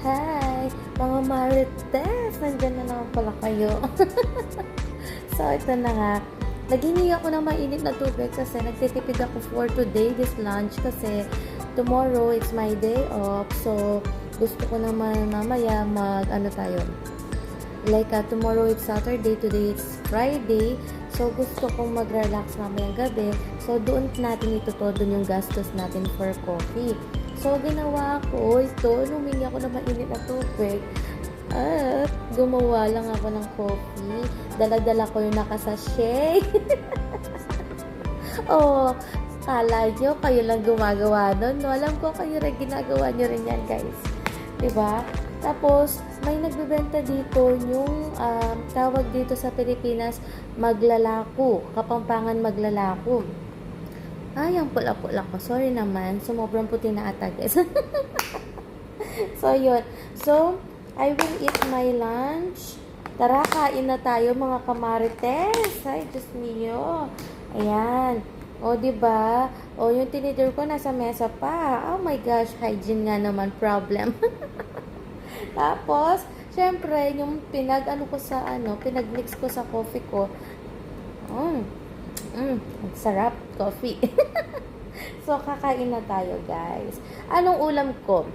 Hi! Mga Marites! Nandyan na naman pala kayo. So, ito na nga. Naghingi ako ng mainit na tubig kasi nagtitipid ako for today, this lunch. Kasi tomorrow, it's my day off. So, gusto ko naman mamaya tomorrow it's Saturday, today it's Friday. So, gusto kong mag-relax mamayang gabi. So, doon natin itutodo yung gastos natin for coffee. So, ginawa ko ito, humingi ako ng mainit na tubig at gumawa lang ako ng coffee. Dala-dala ko yung nakasashay. Oh, kala nyo, kayo lang gumagawa nun. No, alam ko kayo rin ginagawa nyo rin yan, guys. Diba? Tapos, may nagbebenta dito yung tawag dito sa Pilipinas, maglalako. Kapampangan maglalako. Ay, ang pula-pula ko. Sorry naman. Sumobrang puti na ata, guys. So, yun. So, I will eat my lunch. Tara, kain na tayo, mga kamarites. Ay, Diyos mio. Ayan. O, diba? O, yung tinidor ko nasa mesa pa. Oh my gosh, hygiene nga naman problem. Tapos, syempre, yung pinag-mix ko sa coffee ko. Sarap, coffee. So, kakain na tayo, guys. Anong ulam ko?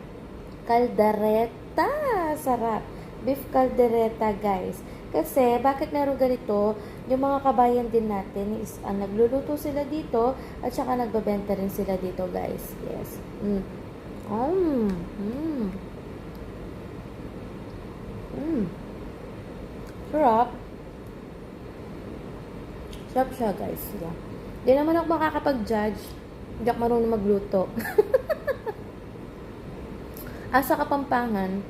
Caldereta. Sarap. Beef caldereta, guys. Kasi, bakit meron ganito? Yung mga kabayan din natin is, nagluluto sila dito at saka nagbabenta rin sila dito, guys. Yes. Sarap. Sarap siya, guys. Yeah. Di naman ako makakapag-judge. Hindi ako marunong magluto. Sa Kapampangan,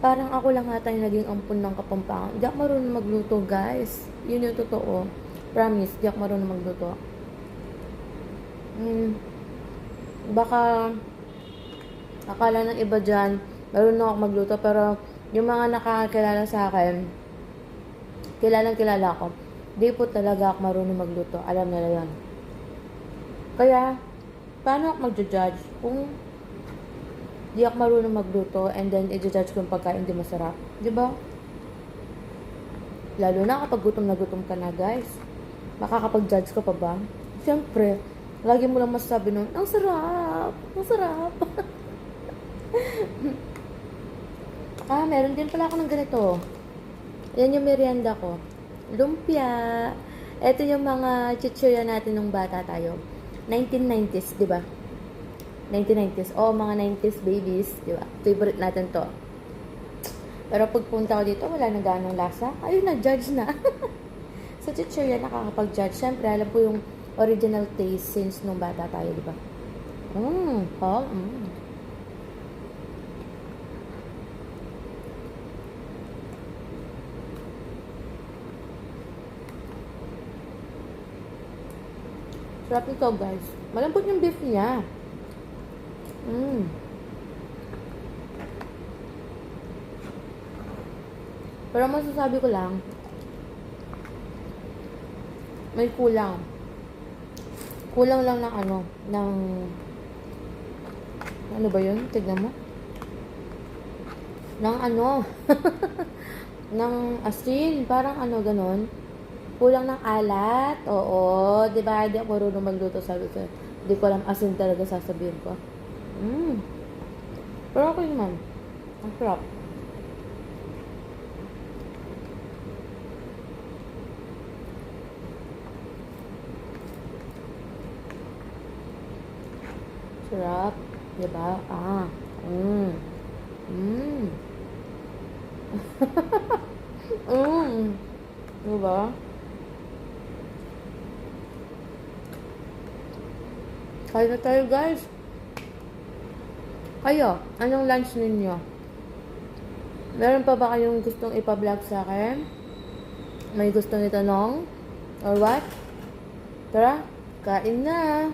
parang ako lang ata yung naging ampun ng Kapampangan. Hindi ako marunong magluto, guys. Yun yung totoo. Promise, di ako marunong magluto. Baka akala ng iba dyan, marunong ako magluto, pero yung mga nakakilala sa akin, kilala ko, di po talaga ako marunong magluto. Alam nila yan. Kaya, paano ako mag-judge kung di ako marunong magluto and then i-judge ko yung pagkain di masarap? Diba? Lalo na kapag gutom na gutom ka na, guys. Makakapag-judge ka pa ba? Siyempre, lagi mo lang masasabi nun, ang sarap! Ang sarap! Meron din pala ako ng ganito. Yan yung merienda ko. Lumpia. Ito yung mga chichirya natin nung bata tayo. 1990s, di ba? 1990s. Mga 90s babies, di ba? Favorite natin to. Pero pagpunta ko dito, wala na ganong lasa. Ayun na, judge na. Sa chichirya, nakakapag-judge. Siyempre, alam ko yung original taste since nung bata tayo, di ba? Sarap ito, guys. Malambot yung beef niya. Pero masasabi ko lang, may kulang. Kulang lang ng ano ba yun? Tignan mo. Ng asin. Parang ganon. Kulang ng alat. Oo. Diba? Di ako marunong magluto, sabi ko. Di ko alam asin talaga sasabihin ko. Pero okay naman. Ang sarap. Sarap. Diba? Diba? Kain na tayo, guys. Kayo, anong lunch ninyo? Meron pa ba kayong gustong ipa-vlog sa akin? May gustong itanong? Or what? Tara, kain na!